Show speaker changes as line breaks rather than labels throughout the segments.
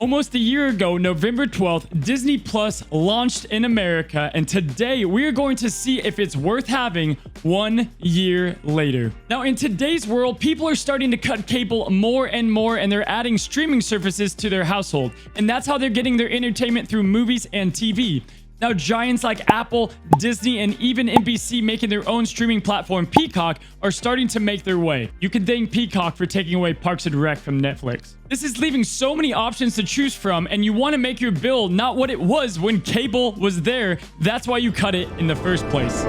Almost a year ago, November 12th, Disney Plus launched in America, and today we are going to see if it's worth having 1 year later. Now, in today's world, people are starting to cut cable more and more, and they're adding streaming services to their household, and that's how they're getting their entertainment through movies and TV. Now, giants like Apple, Disney, and even NBC making their own streaming platform, Peacock, are starting to make their way. You can thank Peacock for taking away Parks and Rec from Netflix. This is leaving so many options to choose from, and you want to make your bill not what it was when cable was there. That's why you cut it in the first place.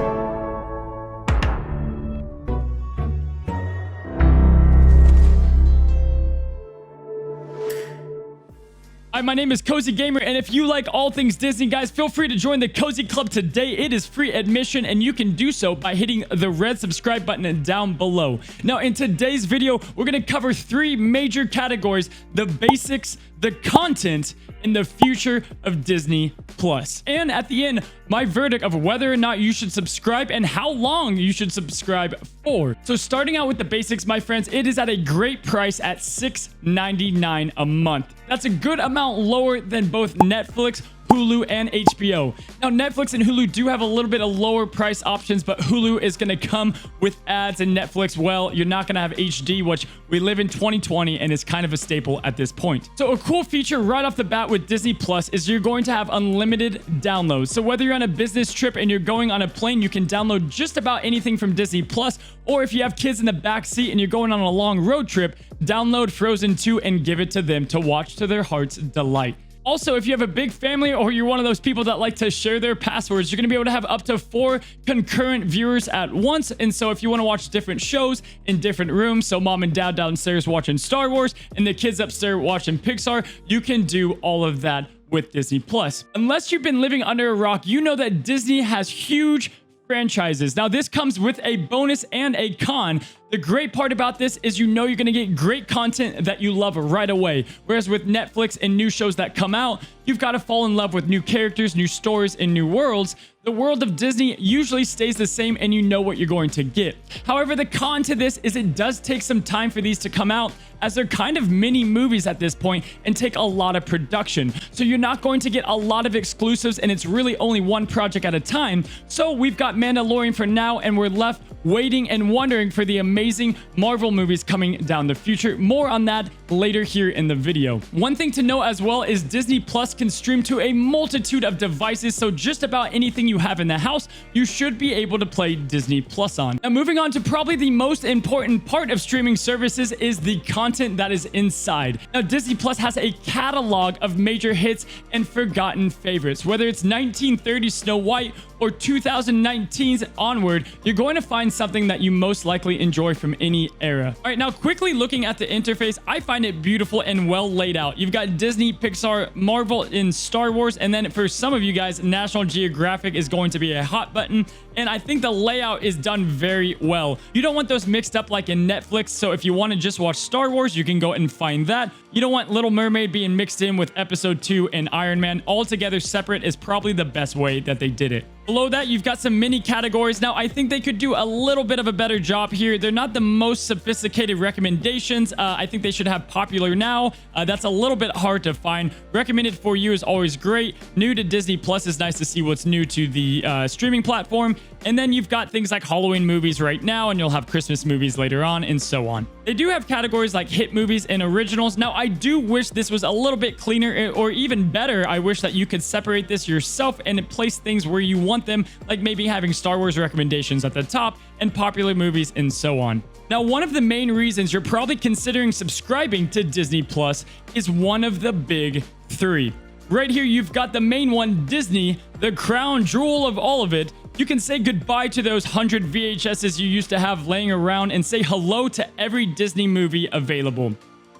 Hi, my name is Cozy Gamer, and if you like all things Disney, guys, feel free to join the Cozy Club today. It is free admission, and you can do so by hitting the red subscribe button down below. Now, in today's video, we're going to cover 3 major categories: the basics, the content, and the future of Disney Plus. And at the end, my verdict of whether or not you should subscribe and how long you should subscribe for. So starting out with the basics, my friends, it is at a great price at $6.99 a month. That's a good amount lower than both Netflix, Hulu, and HBO. Now, Netflix and Hulu do have a little bit of lower price options, but Hulu is going to come with ads, and Netflix, well, you're not going to have HD, which we live in 2020 and is kind of a staple at this point. So a cool feature right off the bat with Disney Plus is you're going to have unlimited downloads. So whether you're on a business trip and you're going on a plane, you can download just about anything from Disney Plus, or if you have kids in the back seat and you're going on a long road trip, download Frozen 2 and give it to them to watch to their heart's delight. Also, if you have a big family or you're one of those people that like to share their passwords, you're going to be able to have up to 4 concurrent viewers at once. And so if you want to watch different shows in different rooms, so mom and dad downstairs watching Star Wars and the kids upstairs watching Pixar, you can do all of that with Disney Plus. Unless you've been living under a rock, you know that Disney has huge franchises. Now, this comes with a bonus and a con. The great part about this is you know you're going to get great content that you love right away. Whereas with Netflix and new shows that come out, you've got to fall in love with new characters, new stories, and new worlds. The world of Disney usually stays the same and you know what you're going to get. However, the con to this is it does take some time for these to come out, as they're kind of mini movies at this point and take a lot of production. So you're not going to get a lot of exclusives, and it's really only one project at a time. So we've got Mandalorian for now, and we're left waiting and wondering for the amazing Marvel movies coming down the future. More on that later here in the video. One thing to know as well is Disney Plus can stream to a multitude of devices, so just about anything you have in the house, you should be able to play Disney Plus on. Now, moving on to probably the most important part of streaming services is the content that is inside. Now, Disney Plus has a catalog of major hits and forgotten favorites. Whether it's 1930s Snow White or 2019's Onward, you're going to find something that you most likely enjoy from any era. All right, now quickly looking at the interface, I find it beautiful and well laid out. You've got Disney, Pixar, Marvel, and Star Wars, and then for some of you guys, National Geographic is going to be a hot button, and I think the layout is done very well. You don't want those mixed up like in Netflix, so if you want to just watch Star Wars, you can go and find that. You don't want Little Mermaid being mixed in with Episode 2 and Iron Man. All together separate is probably the best way that they did it. Below that, you've got some mini categories. Now, I think they could do a little bit of a better job here. They're not the most sophisticated recommendations. I think they should have popular now. That's a little bit hard to find. Recommended for you is always great. New to Disney Plus is nice to see what's new to the streaming platform. And then you've got things like Halloween movies right now, and you'll have Christmas movies later on, and so on. They do have categories like hit movies and originals. Now, I do wish this was a little bit cleaner, or even better, I wish that you could separate this yourself and place things where you want them, like maybe having Star Wars recommendations at the top and popular movies and so on. Now, one of the main reasons you're probably considering subscribing to Disney Plus is one of the big 3. Right here, you've got the main one, Disney, the crown jewel of all of it. You can say goodbye to those 100 VHSs you used to have laying around and say hello to every Disney movie available.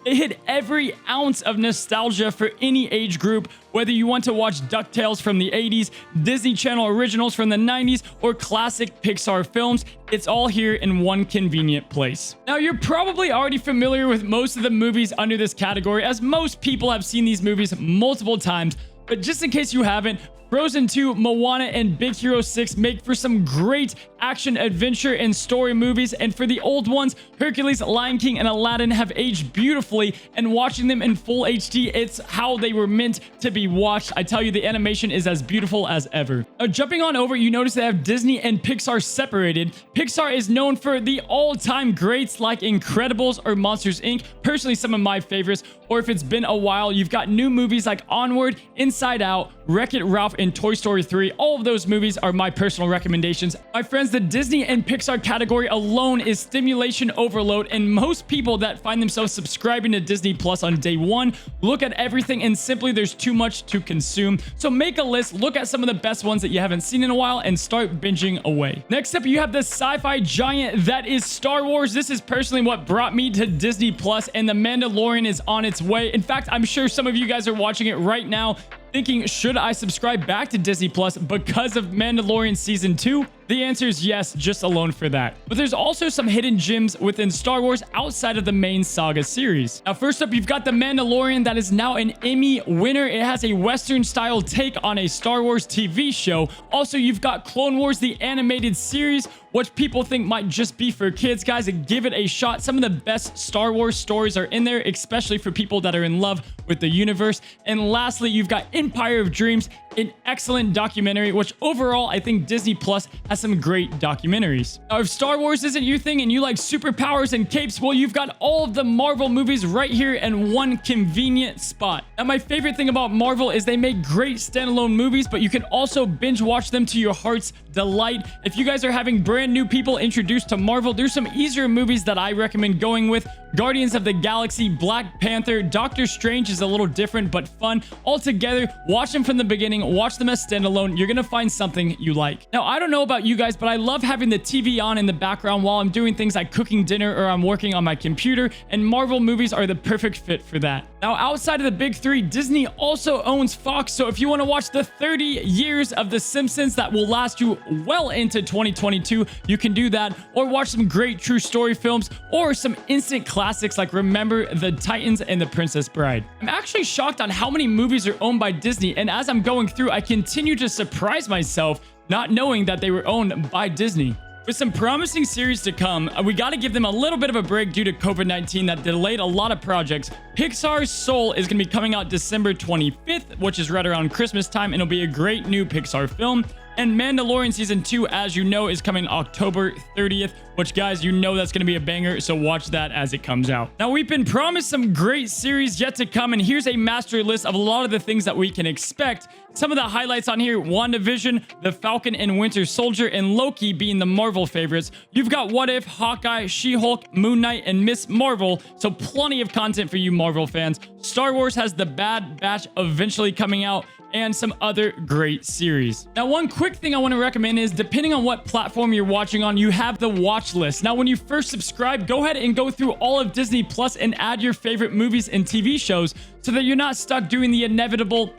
They hit every ounce of nostalgia for any age group, whether you want to watch DuckTales from the 80s, Disney Channel originals from the 90s, or classic Pixar films. It's all here in one convenient place. Now, you're probably already familiar with most of the movies under this category, as most people have seen these movies multiple times. But just in case you haven't, Frozen 2, Moana, and Big Hero 6 make for some great action, adventure, and story movies. And for the old ones, Hercules, Lion King, and Aladdin have aged beautifully. And watching them in full HD, it's how they were meant to be watched. I tell you, the animation is as beautiful as ever. Now, jumping on over, you notice they have Disney and Pixar separated. Pixar is known for the all-time greats like Incredibles or Monsters, Inc. Personally, some of my favorites. Or if it's been a while, you've got new movies like Onward, Inside Out, Wreck-It Ralph, and Toy Story 3. All of those movies are my personal recommendations. My friends, the Disney and Pixar category alone is stimulation overload, and most people that find themselves subscribing to Disney Plus on day one look at everything and simply there's too much to consume. So make a list, look at some of the best ones that you haven't seen in a while, and start binging away. Next up, you have the sci-fi giant that is Star Wars. This is personally what brought me to Disney Plus, and The Mandalorian is on its way. In fact, I'm sure some of you guys are watching it right now thinking, should I subscribe back to Disney Plus because of Mandalorian Season 2? The answer is yes, just alone for that. But there's also some hidden gems within Star Wars outside of the main saga series. Now, first up, you've got The Mandalorian that is now an Emmy winner. It has a Western-style take on a Star Wars TV show. Also, you've got Clone Wars, the animated series, which people think might just be for kids. Guys, give it a shot. Some of the best Star Wars stories are in there, especially for people that are in love with the universe. And lastly, you've got Empire of Dreams, an excellent documentary, which overall, I think Disney Plus has some great documentaries. Now, if Star Wars isn't your thing and you like superpowers and capes, well, you've got all of the Marvel movies right here in one convenient spot. Now, my favorite thing about Marvel is they make great standalone movies, but you can also binge watch them to your heart's delight. If you guys are having brand new people introduced to Marvel, there's some easier movies that I recommend going with. Guardians of the Galaxy, Black Panther, Doctor Strange is a little different but fun. All together, watch them from the beginning, watch them as standalone. You're gonna find something you like. Now, I don't know about you guys, but I love having the TV on in the background while I'm doing things like cooking dinner or I'm working on my computer, and Marvel movies are the perfect fit for that. Now, outside of the big three, Disney also owns Fox, so if you want to watch the 30 years of The Simpsons that will last you well into 2022, you can do that, or watch some great true story films, or some instant classics like Remember the Titans and The Princess Bride. I'm actually shocked on how many movies are owned by Disney, and as I'm going through, I continue to surprise myself not knowing that they were owned by Disney. With some promising series to come, we got to give them a little bit of a break due to COVID-19 that delayed a lot of projects. Pixar's Soul is going to be coming out December 25th, which is right around Christmas time, and it'll be a great new Pixar film. And Mandalorian Season 2, as you know, is coming October 30th, which, guys, you know that's going to be a banger, so watch that as it comes out. Now, we've been promised some great series yet to come, and here's a master list of a lot of the things that we can expect. Some of the highlights on here: WandaVision, The Falcon and Winter Soldier, and Loki being the Marvel favorites. You've got What If, Hawkeye, She-Hulk, Moon Knight, and Miss Marvel, so plenty of content for you Marvel fans. Star Wars has The Bad Batch eventually coming out, and some other great series. Now, one quick thing I want to recommend is, depending on what platform you're watching on, you have the watch list. Now, when you first subscribe, go ahead and go through all of Disney Plus and add your favorite movies and TV shows so that you're not stuck doing the inevitable,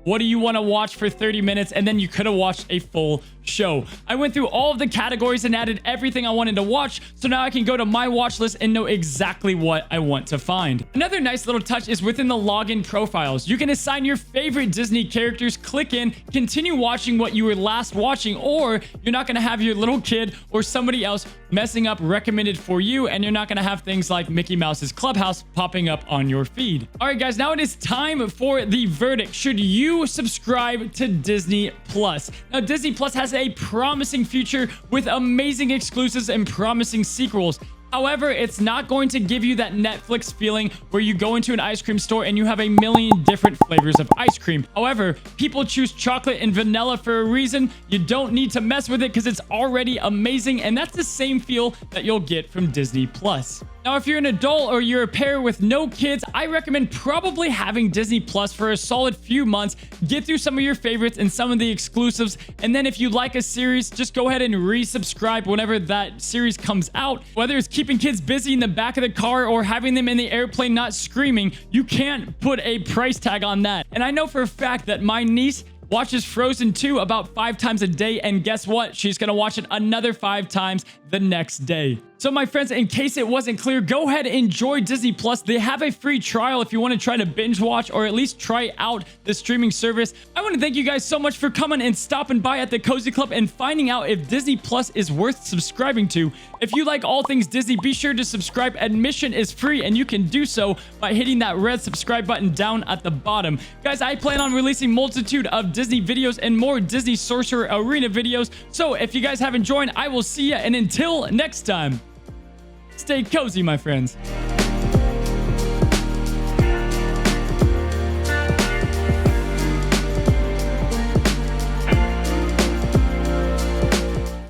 what do you want to watch for 30 minutes? And then you could have watched a full show. I went through all of the categories and added everything I wanted to watch, so now I can go to my watch list and know exactly what I want to find. Another nice little touch is within the login profiles. You can assign your favorite Disney characters, click in, continue watching what you were last watching, or you're not going to have your little kid or somebody else messing up recommended for you, and you're not going to have things like Mickey Mouse's Clubhouse popping up on your feed. All right, guys, now it is time for the verdict. Should you subscribe to Disney Plus? Now, Disney Plus has a promising future with amazing exclusives and promising sequels. However, it's not going to give you that Netflix feeling where you go into an ice cream store and you have a million different flavors of ice cream. However, people choose chocolate and vanilla for a reason. You don't need to mess with it because it's already amazing, and that's the same feel that you'll get from Disney Plus. Now, if you're an adult or you're a pair with no kids, I recommend probably having Disney Plus for a solid few months. Get through some of your favorites and some of the exclusives, and then if you like a series, just go ahead and resubscribe whenever that series comes out. Whether it's keeping kids busy in the back of the car or having them in the airplane not screaming, you can't put a price tag on that. And I know for a fact that my niece watches Frozen 2 about 5 times a day, and guess what? She's gonna watch it another 5 times the next day. So my friends, in case it wasn't clear, go ahead and enjoy Disney Plus. They have a free trial if you want to try to binge watch or at least try out the streaming service. I want to thank you guys so much for coming and stopping by at the Cozy Club and finding out if Disney Plus is worth subscribing to. If you like all things Disney, be sure to subscribe. Admission is free and you can do so by hitting that red subscribe button down at the bottom. Guys, I plan on releasing multitude of Disney videos and more Disney Sorcerer Arena videos. So if you guys haven't joined, I will see you, and until next time, stay cozy, my friends.